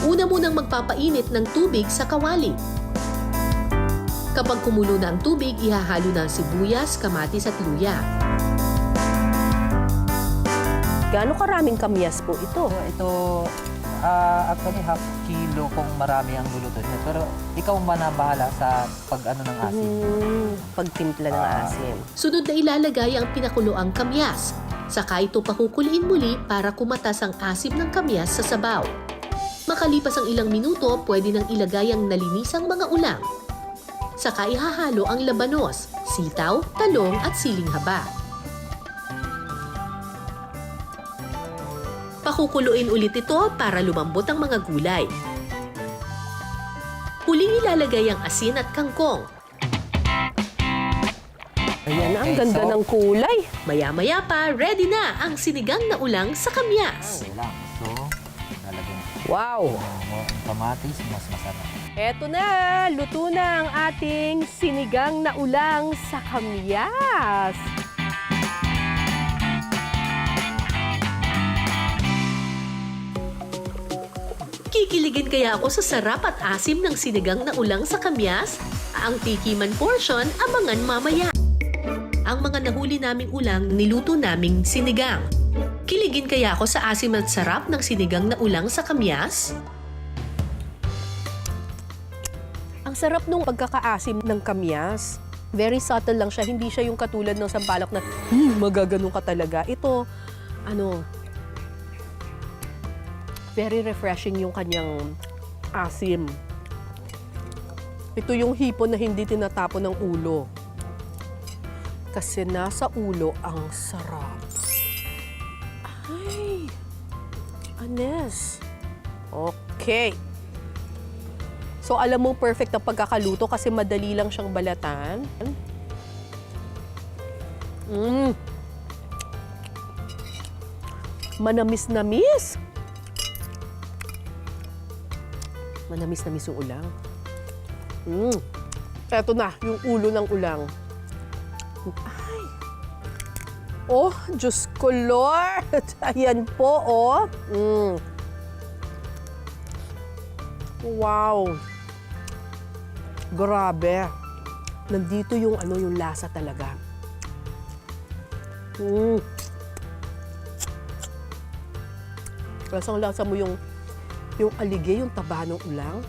Una munang magpapainit ng tubig sa kawali. Kapag kumulo na ang tubig, ihahalo na ang sibuyas, kamatis at luya. Gaano karaming kamyas po ito? So, ito, actually half kilo kung marami ang lulutuin. Pero ikaw ba na bahala sa pag-ano ng asin? Pagtimpla ng asin. Sunod na ilalagay ang pinakuloang kamyas. Saka ito pakukuliin muli para kumatas ang asim ng kamyas sa sabaw. Makalipas ang ilang minuto, pwede nang ilagay ang nalinisang mga ulam. Saka ihahalo ang labanos, sitaw, talong at siling haba. Pakukuluin ulit ito para lumambot ang mga gulay. Huling ilalagay ang asin at kangkong. Ayan, ang Okay, ganda so- ng kulay. Maya-maya pa, ready na ang sinigang na ulang sa kamyas. Okay lang. So, lalagyan Wow! mo ang kamatis, mas masarap. Eto na, luto na ang ating sinigang na ulang sa kamyas. Kikiligin kaya ako sa sarap at asim ng sinigang na ulang sa kamyas? Ang tikiman portion, abangan mamaya. Ang mga nahuli naming ulang, niluto naming sinigang. Kiligin kaya ako sa asim at sarap ng sinigang na ulang sa kamyas? Ang sarap nung pagkakaasim ng kamyas. Very subtle lang siya. Hindi siya yung katulad ng sampalok na magaganong ka talaga. Ito, very refreshing yung kanyang asim. Ito yung hipon na hindi tinatapon ng ulo. Kasi nasa ulo ang sarap. Ay, anes. Okay. So, alam mo, perfect ang pagkakaluto kasi madali lang siyang balatan. Manamis-namis. Manamis-namis yung ulang. Eto na, yung ulo ng ulang. Ay! Oh, Diyos ko, Lord! Ayan po, oh. Wow! Grabe. Nandito yung yung lasa talaga. Lasang-lasa mo yung aligay, yung taba ng ulang.